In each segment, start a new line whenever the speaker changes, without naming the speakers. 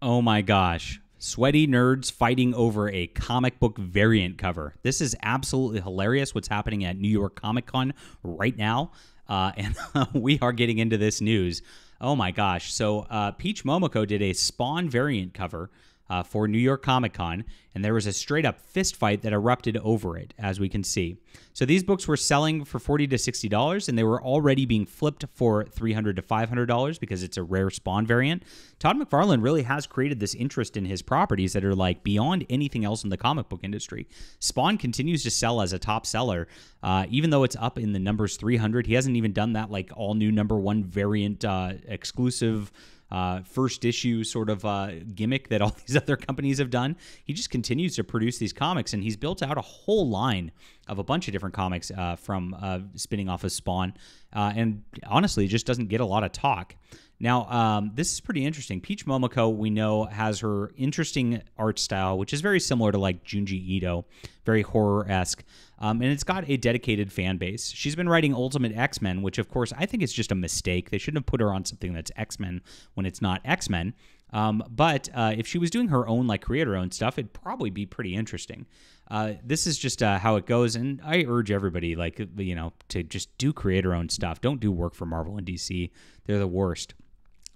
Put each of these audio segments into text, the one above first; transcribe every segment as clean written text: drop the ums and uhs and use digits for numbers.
Oh my gosh. Sweaty nerds fighting over a comic book variant cover. This is absolutely hilarious what's happening at New York Comic Con right now. And we are getting into this news. Oh my gosh. So Peach Momoko did a Spawn variant cover for New York Comic Con, and there was a straight up fist fight that erupted over it, as we can see. So these books were selling for $40 to $60, and they were already being flipped for $300 to $500 because it's a rare Spawn variant. Todd McFarlane really has created this interest in his properties that are like beyond anything else in the comic book industry. Spawn continues to sell as a top seller, even though it's up in the numbers 300. He hasn't even done that like all new #1 variant exclusive first issue sort of gimmick that all these other companies have done. He just continues to produce these comics, and he's built out a whole line of a bunch of different comics from spinning off of Spawn, and honestly, it just doesn't get a lot of talk. Now, this is pretty interesting. Peach Momoko, we know, has her interesting art style, which is very similar to like Junji Ito, very horror-esque, and it's got a dedicated fan base. She's been writing Ultimate X-Men, which, of course, I think is just a mistake. They shouldn't have put her on something that's X-Men when it's not X-Men. But if she was doing her own, like, creator-owned stuff, it'd probably be pretty interesting. This is just how it goes, and I urge everybody, like, you know, to just do creator-owned stuff. Don't do work for Marvel and DC. They're the worst.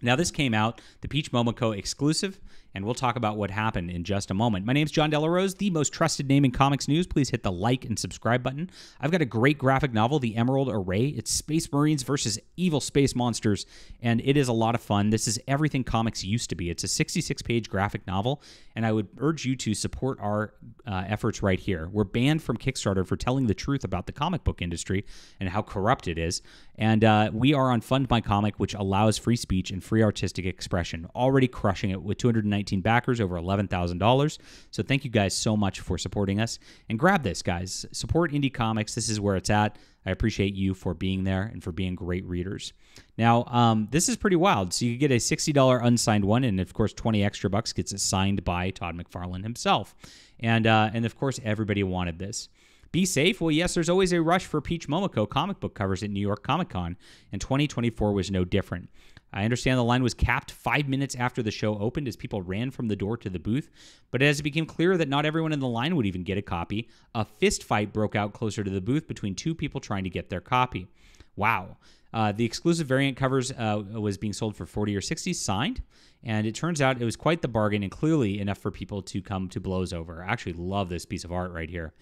Now, this came out, the Peach Momoko exclusive, and we'll talk about what happened in just a moment. My name's John Delarose, the most trusted name in comics news. Please hit the like and subscribe button. I've got a great graphic novel, The Emerald Array. It's Space Marines versus evil space monsters, and it is a lot of fun. This is everything comics used to be. It's a 66-page graphic novel, and I would urge you to support our efforts right here. We're banned from Kickstarter for telling the truth about the comic book industry and how corrupt it is, and we are on Fund My Comic, which allows free speech and free artistic expression, already crushing it with 219 backers, over $11,000. So thank you guys so much for supporting us. And grab this, guys. Support indie comics. This is where it's at. I appreciate you for being there and for being great readers. Now, this is pretty wild. So you get a $60 unsigned one, and of course, 20 extra bucks gets it signed by Todd McFarlane himself. And of course, everybody wanted this. Be safe? Well, yes, there's always a rush for Peach Momoko comic book covers at New York Comic Con, and 2024 was no different. I understand the line was capped 5 minutes after the show opened as people ran from the door to the booth, but as it became clear that not everyone in the line would even get a copy, a fist fight broke out closer to the booth between two people trying to get their copy. Wow. The exclusive variant covers was being sold for $40 or $60 signed, and it turns out it was quite the bargain and clearly enough for people to come to blows over. I actually love this piece of art right here.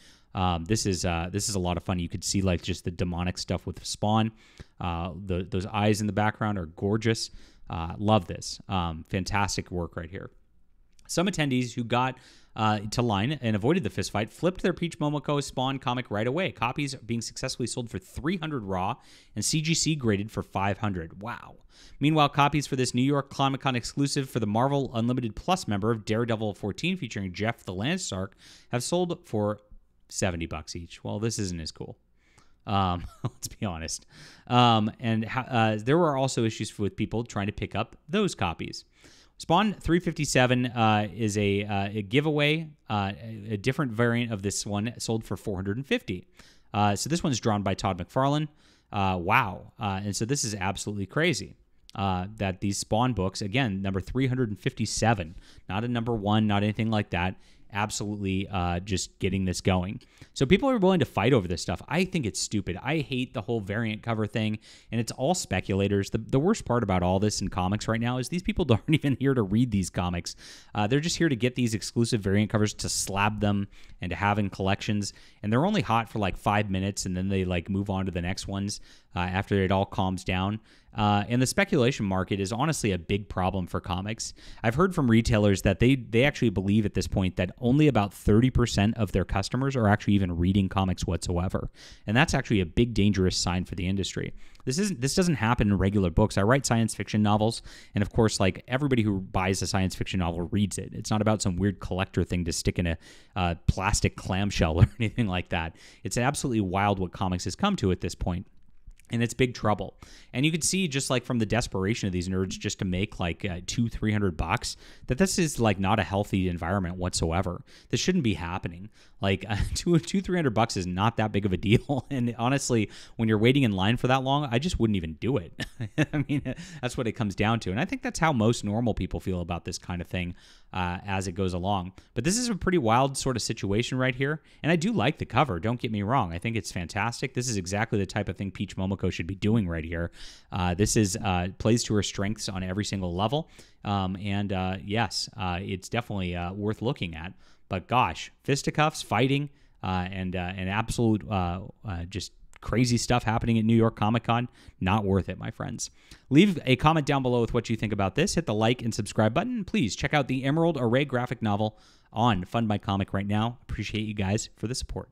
This is a lot of fun. You could see like just the demonic stuff with Spawn. Those eyes in the background are gorgeous. Love this. Fantastic work right here. Some attendees who got to line and avoided the fistfight flipped their Peach Momoko Spawn comic right away. Copies being successfully sold for $300 raw and CGC graded for $500. Wow. Meanwhile, copies for this New York Comic Con exclusive for the Marvel Unlimited Plus member of Daredevil 14 featuring Jeff the Landshark have sold for $70 each. Well, this isn't as cool. Let's be honest. There were also issues with people trying to pick up those copies. Spawn 357 is a giveaway, a different variant of this one sold for $450. So this one's drawn by Todd McFarlane. Wow. And so this is absolutely crazy. That these Spawn books, again, number 357, not a #1, not anything like that. Absolutely just getting this going. So people are willing to fight over this stuff. I think it's stupid. I hate the whole variant cover thing, and it's all speculators. The worst part about all this in comics right now is these people aren't even here to read these comics. They're just here to get these exclusive variant covers, to slab them and to have in collections, and they're only hot for like 5 minutes, and then they like move on to the next ones after it all calms down. And the speculation market is honestly a big problem for comics. I've heard from retailers that they actually believe at this point that only about 30% of their customers are actually even reading comics whatsoever. And that's actually a big dangerous sign for the industry. This doesn't happen in regular books. I write science fiction novels, and of course, like everybody who buys a science fiction novel reads it. It's not about some weird collector thing to stick in a plastic clamshell or anything like that. It's absolutely wild what comics has come to at this point. and it's big trouble. And you can see, just like from the desperation of these nerds just to make like $200-300, that this is like not a healthy environment whatsoever. This shouldn't be happening. Like $200-300 is not that big of a deal. And honestly, when you're waiting in line for that long, I just wouldn't even do it. I mean, that's what it comes down to. And I think that's how most normal people feel about this kind of thing as it goes along. But this is a pretty wild sort of situation right here. And I do like the cover. Don't get me wrong. I think it's fantastic. This is exactly the type of thing Peach Momoko should be doing right here. This is plays to her strengths on every single level. Yes, it's definitely worth looking at. But gosh, fisticuffs, fighting, and absolute just crazy stuff happening at New York Comic Con. Not worth it, my friends. Leave a comment down below with what you think about this. Hit the like and subscribe button. Please check out the Emerald Array graphic novel on Fund My Comic right now. Appreciate you guys for the support.